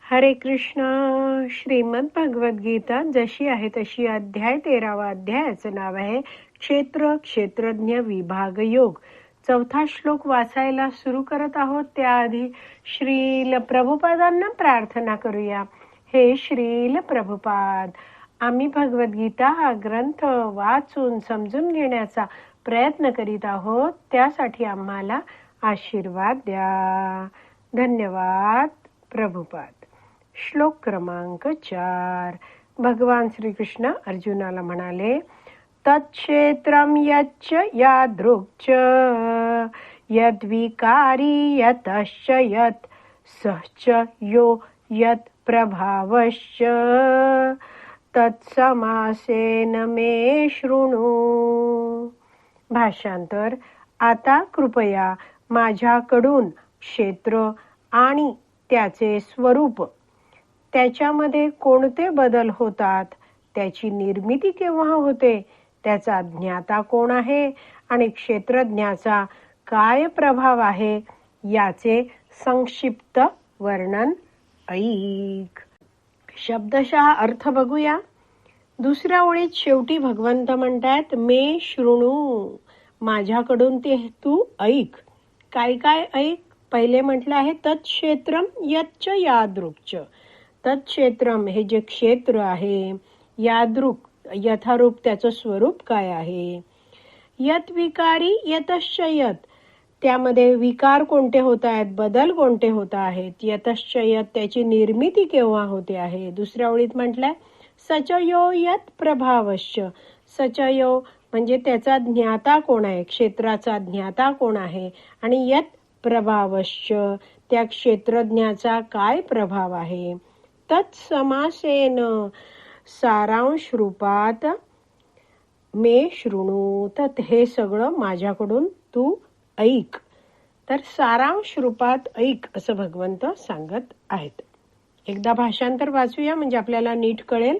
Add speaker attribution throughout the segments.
Speaker 1: हरे कृष्ण. श्रीमद भगवद्गीता जशी आहे तशी अध्याय 13वा अध्यायाचं नाव आहे क्षेत्र क्षेत्रज्ञ विभाग योग. 4था श्लोक वाचायला सुरू करत आहोत. त्याआधी श्रील प्रभुपादांना प्रार्थना करूया. हे श्रील प्रभुपाद, आम्ही भगवद्गीता हा ग्रंथ वाचून समजून घेण्याचा प्रयत्न करीत आहोत. त्यासाठी आम्हाला आशीर्वाद द्या. धन्यवाद प्रभुपाद. श्लोक क्रमांक 4. भगवान श्रीकृष्ण अर्जुनाला म्हणाले, तत्क्षेत्रम यच्च यादृक्च यद्विकारी यतश्च यत् सहच यो यत् प्रभावश्च तत्समासेन मे शृणु. भाषांतर. आता कृपया माझ्याकडून क्षेत्र आणि त्याचे स्वरूप, त्याच्यामध्ये कोणते बदल होतात, त्याची निर्मिती केव्हा होते, त्याचा ज्ञाता कोण आहे आणि क्षेत्रज्ञाचा काय प्रभाव आहे याचे संक्षिप्त वर्णन ऐक. शब्दशः अर्थ बघूया. दुसऱ्या ओळीत शेवटी भगवंत म्हणतात, मे शृणु, माझ्याकडून ते तू ऐक. काय काय ऐक? पहिले म्हटलं आहे तत्क्षेत्रम यच्च यादृक्च. तत्क्षेत्रम हे जे क्षेत्र आहे, यादृक यथारूप त्याचं स्वरूप काय आहे. यत विकारी यतश्च यत, त्यामध्ये विकार कोणते होत आहेत, बदल कोणते होत आहेत. यतश्च यत, त्याची निर्मिती केव्हा होते आहे. दुसऱ्या ओळीत म्हटलंय सचयो यत प्रभावश्च. सचयो म्हणजे त्याचा ज्ञाता कोण आहे, क्षेत्राचा ज्ञाता कोण आहे. आणि यत प्रभावश्च, त्या क्षेत्रज्ञाचा काय प्रभाव आहे. तत्समासेन, सारांश रूपात, मे शृणु, तर हे सगळं माझ्याकडून तू ऐक. तर सारांश रूपात ऐक असं भगवंत सांगत आहेत. एकदा भाषांतर वाचूया म्हणजे आपल्याला नीट कळेल.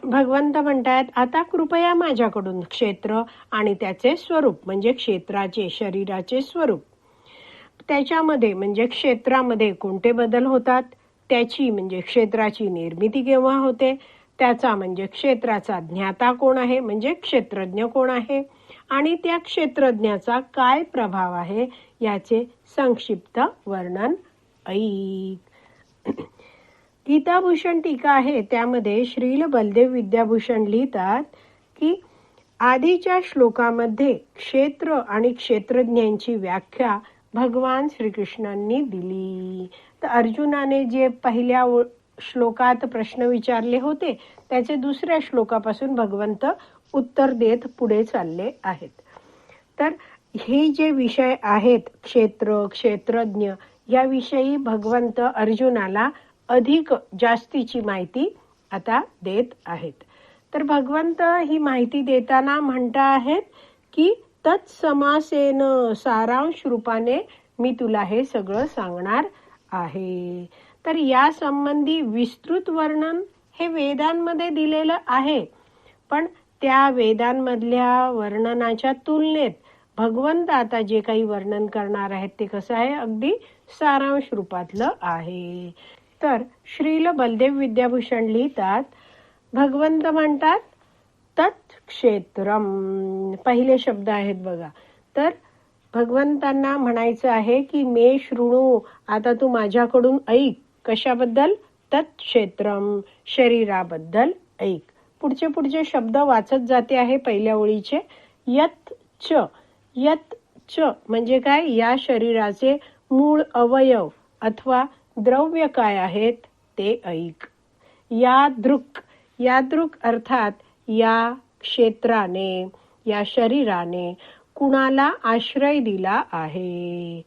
Speaker 1: भगवंत म्हणतात, आता कृपया माझ्याकडून क्षेत्र आणि त्याचे स्वरूप म्हणजे क्षेत्राचे, शरीराचे स्वरूप, त्याच्यामध्ये म्हणजे क्षेत्रामध्ये कोणते बदल होतात, त्याची म्हणजे क्षेत्राची निर्मिती केव्हा होते, त्याचा म्हणजे क्षेत्राचा ज्ञाता कोण आहे म्हणजे क्षेत्रज्ञ कोण आहे, आणि त्या क्षेत्रज्ञाचा काय प्रभाव आहे याचे संक्षिप्त वर्णन ऐक. गीताभूषण टीका आहे, त्यामध्ये श्रील बलदेव विद्याभूषण लिहितात की आधीच्या श्लोकामध्ये क्षेत्र आणि क्षेत्रज्ञांची व्याख्या भगवान श्रीकृष्णांनी दिली. तर अर्जुनाने जे पहिल्या श्लोकात प्रश्न विचारले होते त्याचे दुसऱ्या श्लोकापासून भगवंत उत्तर देत पुढे चालले आहेत. तर हे जे विषय आहेत क्षेत्र क्षेत्रज्ञ याविषयी भगवंत अर्जुनाला अधिक जास्तीची माहिती आता देत आहेत. तर भगवंत ही माहिती देताना म्हणता आहेत की तत्समासेन, सारांश रूपाने मी तुला हे सगळं सांगणार आहे. तर या संबंधी विस्तृत वर्णन हे वेदांमध्ये दिलेलं आहे, पण त्या वेदांमधल्या वर्णनाच्या तुलनेत भगवंत आता जे काही वर्णन करणार आहेत ते कसं आहे, अगदी सारांश रूपातलं आहे. तर श्रील बलदेव विद्याभूषण लिहितात, भगवंत म्हणतात तत्क्षेत्रम, पहिले शब्द आहेत बघा. तर भगवंतांना म्हणायचं आहे की मे शृणु, आता तू माझ्याकडून ऐक. कशाबद्दल? तत्क्षेत्रम, शरीराबद्दल ऐक. पुढचे शब्द वाचत जाते आहे पहिल्या ओळीचे. यत च, यत च म्हणजे काय, या शरीराचे मूळ अवयव अथवा द्रव्य काय आहेत ते ऐक. यादृक, यादृक अर्थात या क्षेत्राने, या शरीराने कुणाला आश्रय दिला आहे.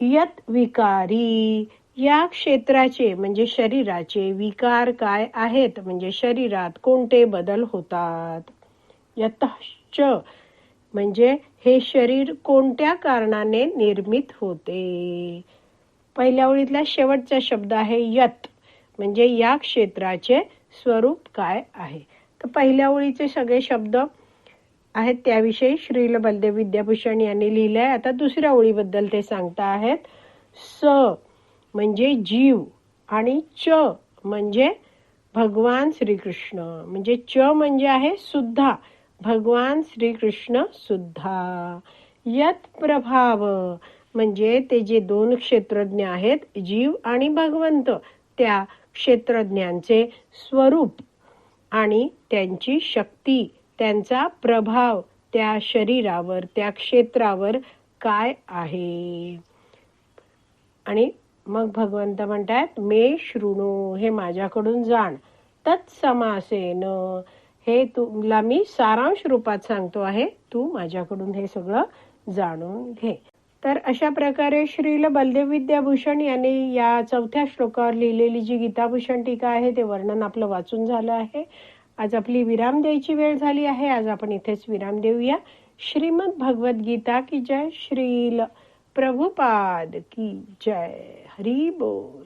Speaker 1: यत विकारी, या क्षेत्राचे म्हणजे शरीराचे विकार काय आहेत म्हणजे शरीरात कोणते बदल होतात. यतश्च म्हणजे हे शरीर कोणत्या कारणाने निर्मित होते. पहिल्या ओळीतला शेवटचा शब्द आहे यत, म्हणजे या क्षेत्राचे स्वरूप काय आहे. तर पहिल्या ओळीचे सगळे शब्द आहेत त्याविषयी श्रील बलदेव विद्याभूषण यांनी लिहिलंय. आता दुसऱ्या ओळीबद्दल ते सांगता आहेत. स म्हणजे जीव आणि च म्हणजे भगवान श्रीकृष्ण, म्हणजे च म्हणजे आहे सुद्धा, भगवान श्रीकृष्ण सुद्धा. यत प्रभाव म्हणजे ते जे दोन क्षेत्रज्ञ आहेत, जीव आणि भगवंत, त्या क्षेत्रज्ञांचे स्वरूप आणि त्यांची शक्ती, त्यांचा प्रभाव त्या शरीरावर, त्या क्षेत्रावर काय आहे. आणि मग भगवंत म्हणतात मे शृणु, हे माझ्याकडून जाण. तत्समासेन, हे तुला मी सारांश रूपात सांगतो आहे, तू माझ्याकडून हे सगळं जाणून घे. तर अशा प्रकारे श्रील बलदेव विद्याभूषण यांनी या 4थ्या श्लोकावर लिहिलेली जी गीताभूषण टीका आहे ते वर्णन आपलं वाचून झालं आहे. आज आपली विराम द्यायची वेळ झाली आहे. आज आपण इथेच विराम देऊया. श्रीमद भगवद्गीता की जय. श्रील प्रभुपाद की जय. हरी बोल.